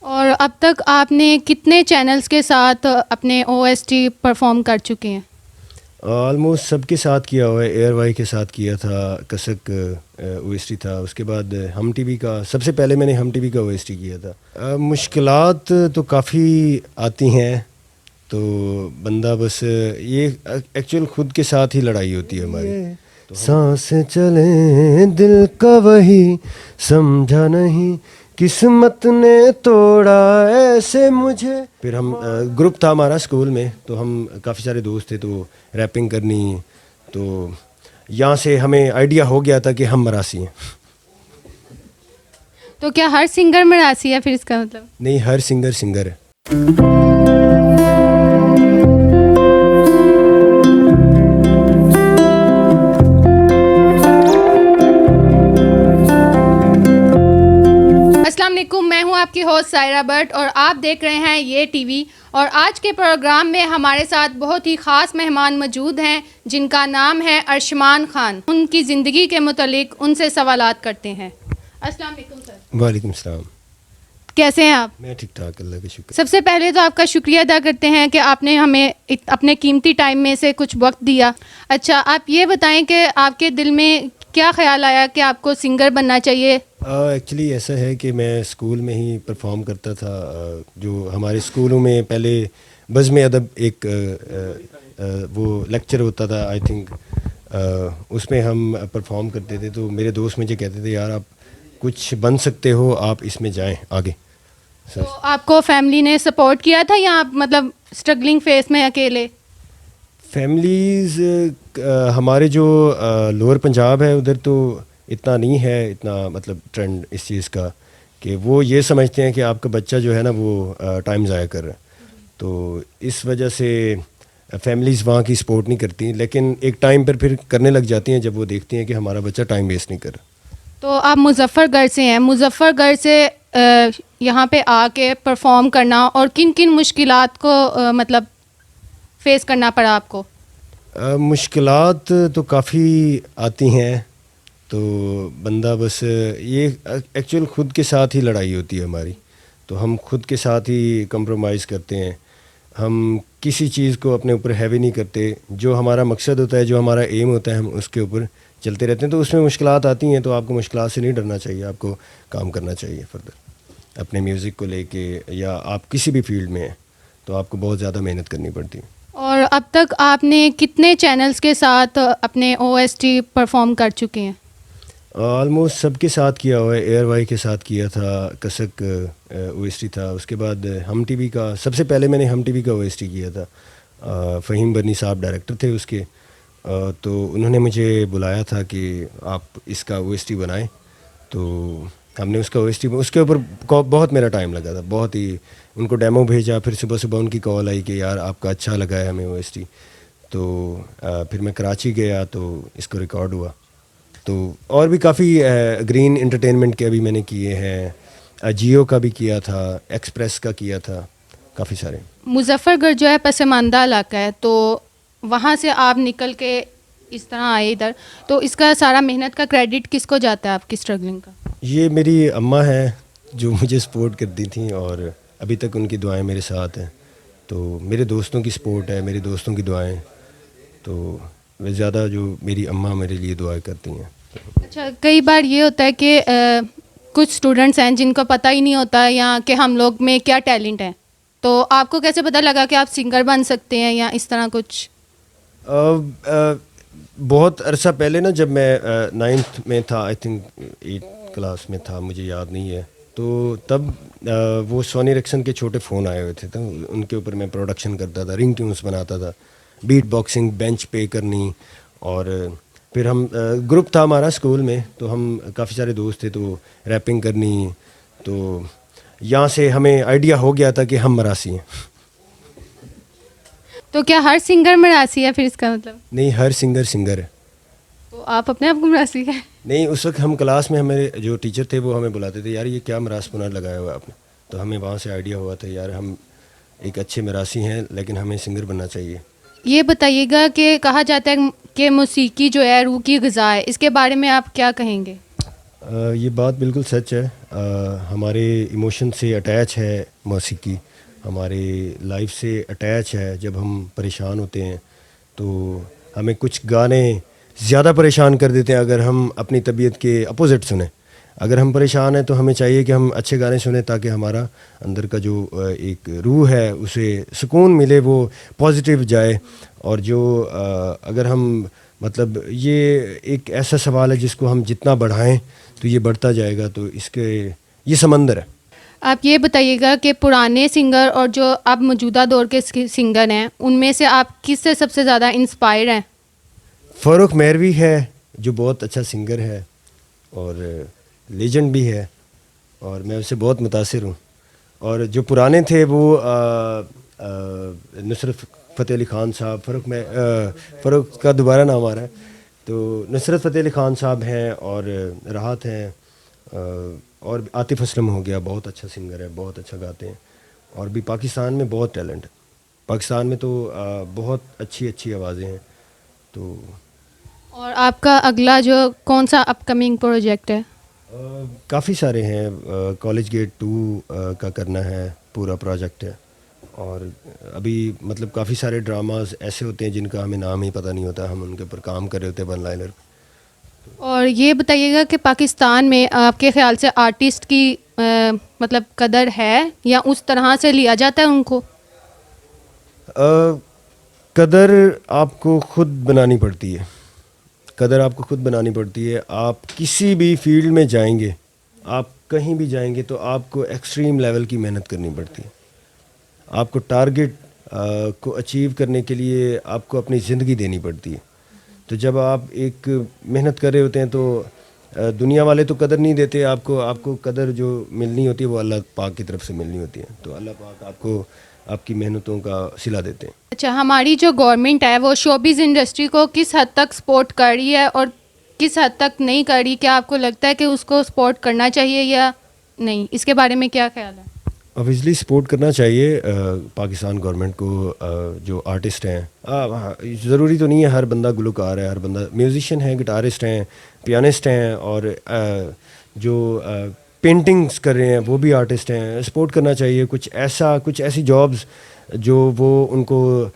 اور اب تک آپ نے کتنے چینلز کے ساتھ اپنے او ایس ٹی پرفارم کر چکے ہیں؟ آلموسٹ سب کے ساتھ کیا ہوا ہے. ایئر وائی کے ساتھ کیا تھا, کسک او ایس ٹی تھا, اس کے بعد ہم ٹی وی کا, سب سے پہلے میں نے ہم ٹی وی کا او ایس ٹی کیا تھا. مشکلات تو کافی آتی ہیں, تو بندہ بس یہ ایکچوئل خود کے ساتھ ہی لڑائی ہوتی ہے ہماری. سانسیں چلیں دل کا وہی سمجھا نہیں, قسمت نے توڑا ایسے مجھے. پھر ہم گروپ تھا ہمارا اسکول میں, تو ہم کافی سارے دوست تھے, تو ریپنگ کرنی, تو یہاں سے ہمیں آئیڈیا ہو گیا تھا کہ ہم مراسی ہیں. تو کیا ہر سنگر مراسی ہے پھر اس کا مطلب؟ نہیں, ہر سنگر ہے. السلام علیکم, میں ہوں آپ کی ہوسٹ سائرہ بٹ اور آپ دیکھ رہے ہیں یہ ٹی وی. اور آج کے پروگرام میں ہمارے ساتھ بہت ہی خاص مہمان موجود ہیں جن کا نام ہے ارشمان خان. ان کی زندگی کے متعلق ان سے سوالات کرتے ہیں. السلام علیکم سر. وعلیکم السلام. کیسے ہیں آپ؟ میں ٹھیک ٹھاک, اللہ کا شکر. سب سے پہلے تو آپ کا شکریہ ادا کرتے ہیں کہ آپ نے ہمیں اپنے قیمتی ٹائم میں سے کچھ وقت دیا. اچھا, آپ یہ بتائیں کہ آپ کے دل میں کیا خیال آیا کہ آپ کو سنگر بننا چاہیے؟ ایکچولی ایسا ہے کہ میں اسکول میں ہی پرفارم کرتا تھا. جو ہمارے اسکولوں میں پہلے بزم ادب ایک وہ لیکچر ہوتا تھا, آئی تھنک اس میں ہم پرفارم کرتے تھے. تو میرے دوست مجھے کہتے تھے یار آپ کچھ بن سکتے ہو, آپ اس میں جائیں آگے. تو آپ کو فیملی نے سپورٹ کیا تھا یا آپ مطلب اسٹرگلنگ فیس میں اکیلے؟ فیملیز ہمارے جو لوور پنجاب ہے ادھر تو اتنا نہیں ہے, اتنا مطلب ٹرینڈ اس چیز کا کہ وہ یہ سمجھتے ہیں کہ آپ کا بچہ جو ہے نا وہ ٹائم ضائع کر رہا ہے. تو اس وجہ سے فیملیز وہاں کی سپورٹ نہیں کرتی, لیکن ایک ٹائم پر پھر کرنے لگ جاتی ہیں جب وہ دیکھتی ہیں کہ ہمارا بچہ ٹائم ویسٹ نہیں کر رہا. تو آپ مظفر گڑھ سے ہیں, مظفر گڑھ سے یہاں پہ آ کے پرفارم کرنا اور کن کن مشکلات کو مطلب فیس کرنا پڑا آپ کو؟ مشکلات تو کافی آتی ہیں, تو بندہ بس یہ ایکچوئل خود کے ساتھ ہی لڑائی ہوتی ہے ہماری. تو ہم خود کے ساتھ ہی کمپرومائز کرتے ہیں, ہم کسی چیز کو اپنے اوپر ہیوی نہیں کرتے. جو ہمارا مقصد ہوتا ہے, جو ہمارا ایم ہوتا ہے, ہم اس کے اوپر چلتے رہتے ہیں. تو اس میں مشکلات آتی ہیں, تو آپ کو مشکلات سے نہیں ڈرنا چاہیے, آپ کو کام کرنا چاہیے فردر اپنے میوزک کو لے کے, یا آپ کسی بھی فیلڈ میں ہیں تو آپ کو بہت زیادہ محنت کرنی پڑتی ہے. اور اب تک آپ نے کتنے چینلز کے ساتھ اپنے او ایس ٹی پرفارم کر چکے ہیں؟ آلموسٹ سب کے ساتھ کیا ہوا ہے. ایئر وائی کے ساتھ کیا تھا, کسک او ایس ٹی تھا, اس کے بعد ہم ٹی وی کا, سب سے پہلے میں نے ہم ٹی وی کا او ایس ٹی کیا تھا. فہیم برنی صاحب ڈائریکٹر تھے اس کے, تو انہوں نے مجھے بلایا تھا کہ آپ اس کا او ایس ٹی بنائیں. تو ہم نے اس کا او ایس ٹی, اس کے اوپر بہت میرا ٹائم لگا تھا, بہت ہی. ان کو ڈیمو بھیجا, پھر صبح ان کی کال آئی کہ یار آپ کا اچھا لگا ہے ہمیں او ایس ٹی. تو پھر میں کراچی گیا تو اس کو ریکارڈ ہوا. تو اور بھی کافی گرین انٹرٹینمنٹ کے ابھی میں نے کیے ہیں, جیو کا بھی کیا تھا, ایکسپریس کا کیا تھا, کافی سارے. مظفر گڑھ جو ہے پسماندہ علاقہ ہے, تو وہاں سے آپ نکل کے اس طرح آئے ادھر, تو اس کا سارا محنت کا کریڈٹ کس کو جاتا ہے آپ کی اسٹرگلنگ کا؟ یہ میری اماں ہیں جو مجھے سپورٹ کرتی تھیں, اور ابھی تک ان کی دعائیں میرے ساتھ ہیں. تو میرے دوستوں کی سپورٹ ہے, میرے دوستوں کی دعائیں, تو زیادہ جو میری اماں میرے لیے دعائیں کرتی ہیں. اچھا, کئی بار یہ ہوتا ہے کہ کچھ اسٹوڈنٹس ہیں جن کو پتہ ہی نہیں ہوتا یا کہ ہم لوگ میں کیا ٹیلنٹ ہے, تو آپ کو کیسے پتہ لگا کہ آپ سنگر بن سکتے ہیں یا اس طرح کچھ؟ بہت عرصہ پہلے نا, جب میں 9th میں تھا, آئی تھنک 8th کلاس میں تھا, مجھے یاد نہیں ہے, تو تب وہ سونی رکسن کے چھوٹے فون آئے ہوئے تھے, تو ان کے اوپر میں پروڈکشن کرتا تھا, رنگ ٹیونس بناتا تھا, بیٹ باکسنگ, بینچ پے کرنی. اور پھر ہم گروپ تھا ہمارا اسکول میں, تو ہم کافی سارے دوست تھے, تو ریپنگ کرنی. تو یہاں سے ہمیں آئیڈیا ہو گیا تھا کہ ہم مراسی ہیں. تو کیا ہر سنگر مراسی ہے پھر اس کا مطلب؟ نہیں, ہر سنگر ہے. تو آپ اپنے آپ کو مراسی ہیں؟ نہیں, اس وقت ہم کلاس میں, ہمارے جو ٹیچر تھے وہ ہمیں بلاتے تھے, یار یہ کیا مراس پنر لگایا ہوا ہے آپ نے. تو ہمیں وہاں سے آئیڈیا ہوا تھا یار ہم ایک اچھے مراسی ہیں, لیکن ہمیں سنگر بننا چاہیے. یہ بتائیے گا کہ کہا جاتا ہے کہ موسیقی جو ہے روح کی غذا ہے, اس کے بارے میں آپ کیا کہیں گے؟ یہ بات بالکل سچ ہے. ہمارے ایموشن سے اٹیچ ہے موسیقی, ہمارے لائف سے اٹیچ ہے. جب ہم پریشان ہوتے ہیں تو ہمیں کچھ گانے زیادہ پریشان کر دیتے ہیں اگر ہم اپنی طبیعت کے اپوزٹ سنیں. اگر ہم پریشان ہیں تو ہمیں چاہیے کہ ہم اچھے گانے سنیں تاکہ ہمارا اندر کا جو ایک روح ہے اسے سکون ملے, وہ پازیٹیو جائے. اور جو اگر ہم مطلب یہ ایک ایسا سوال ہے جس کو ہم جتنا بڑھائیں تو یہ بڑھتا جائے گا. تو اس کے یہ سمندر ہے. آپ یہ بتائیے گا کہ پرانے سنگر اور جو اب موجودہ دور کے سنگر ہیں ان میں سے آپ کس سے سب سے زیادہ انسپائر ہیں؟ فاروق مہروی ہے جو بہت اچھا سنگر ہے اور لیجنڈ بھی ہے, اور میں اس سے بہت متاثر ہوں. اور جو پرانے تھے وہ نصرت فتح علی خان صاحب, فاروق کا دوبارہ نام آ رہا ہے, تو نصرت فتح علی خان صاحب ہیں اور راحت ہیں, اور عاطف اسلم ہو گیا, بہت اچھا سنگر ہے, بہت اچھا گاتے ہیں. اور بھی پاکستان میں بہت ٹیلنٹ ہے. پاکستان میں تو بہت اچھی آوازیں ہیں. تو اور آپ کا اگلا جو کون سا اپ کمنگ پروجیکٹ ہے؟ کافی سارے ہیں. کالج گیٹ 2 کا کرنا ہے, پورا پروجیکٹ ہے. اور ابھی مطلب کافی سارے ڈراماز ایسے ہوتے ہیں جن کا ہمیں نام ہی پتہ نہیں ہوتا, ہم ان کے اوپر کام کر رہے ہوتے ہیں ون لائنر. اور یہ بتائیے گا کہ پاکستان میں آپ کے خیال سے آرٹسٹ کی مطلب قدر ہے یا اس طرح سے لیا جاتا ہے ان کو؟ قدر آپ کو خود بنانی پڑتی ہے. قدر آپ کو خود بنانی پڑتی ہے. آپ کسی بھی فیلڈ میں جائیں گے, آپ کہیں بھی جائیں گے تو آپ کو ایکسٹریم لیول کی محنت کرنی پڑتی ہے. آپ کو ٹارگٹ کو اچیو کرنے کے لیے آپ کو اپنی زندگی دینی پڑتی ہے. تو جب آپ ایک محنت کر رہے ہوتے ہیں تو دنیا والے تو قدر نہیں دیتے آپ کو قدر جو ملنی ہوتی ہے وہ اللہ پاک کی طرف سے ملنی ہوتی ہے. تو اللہ پاک آپ کو آپ کی محنتوں کا صلہ دیتے ہیں. اچھا, ہماری جو گورنمنٹ ہے وہ شوبز انڈسٹری کو کس حد تک سپورٹ کر رہی ہے اور کس حد تک نہیں کر رہی؟ کیا آپ کو لگتا ہے کہ اس کو سپورٹ کرنا چاہیے یا نہیں؟ اس کے بارے میں کیا خیال ہے؟ اوبیسلی سپورٹ کرنا چاہیے پاکستان گورنمنٹ کو. جو آرٹسٹ ہیں, ضروری تو نہیں ہے ہر بندہ گلوکار ہے, ہر بندہ میوزیشین ہے, گٹارسٹ ہیں, پیانسٹ ہیں, اور جو پینٹنگس کر رہے ہیں وہ بھی آرٹسٹ ہیں. سپورٹ کرنا چاہیے. کچھ ایسی جابس جو وہ ان کو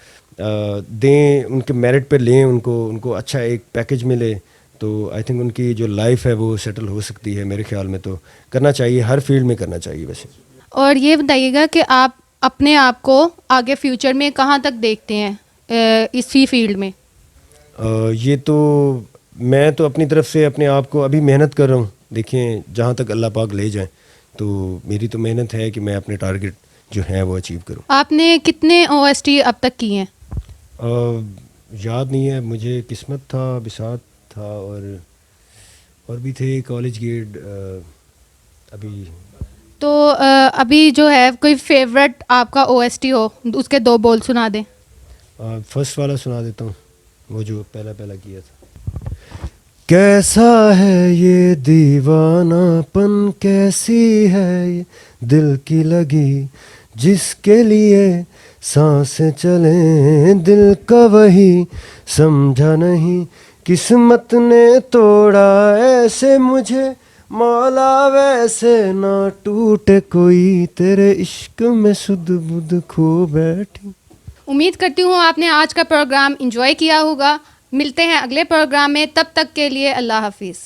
دیں, ان کے میرٹ پہ لیں, ان کو اچھا ایک پیکیج ملے, تو آئی تھنک ان کی جو لائف ہے وہ سیٹل ہو سکتی ہے. میرے خیال میں تو کرنا چاہیے, ہر فیلڈ میں کرنا چاہیے ویسے. اور یہ بتائیے گا کہ آپ اپنے آپ کو آگے فیوچر میں کہاں تک دیکھتے ہیں اسی فیلڈ میں؟ یہ تو میں تو اپنی طرف سے اپنے آپ کو ابھی محنت کر رہا ہوں. دیکھیں جہاں تک اللہ پاک لے جائیں, تو میری تو محنت ہے کہ میں اپنے ٹارگٹ جو ہیں وہ اچیو کروں. آپ نے کتنے OST اب تک کی ہیں؟ یاد نہیں ہے مجھے. قسمت تھا, بساط تھا, اور بھی تھے, کالج گیٹ ابھی. تو ابھی جو ہے کوئی فیوریٹ آپ کا OST ہو, اس کے 2 بول سنا دیں. فرسٹ والا سنا دیتا ہوں, وہ جو پہلا کیا تھا. کیسا ہے یہ دیوانہ پن, کیسی ہے یہ دل کی لگی, جس کے لیے سانسیں چلیں دل کا وہی سمجھا نہیں, قسمت نے توڑا ایسے مجھے مولا ویسے نہ ٹوٹے کوئی, تیرے عشق میں سدھ بدھ کھو بیٹھی. امید کرتی ہوں آپ نے آج کا پروگرام انجوائے کیا ہوگا. ملتے ہیں اگلے پروگرام میں, تب تک کے لیے اللہ حافظ.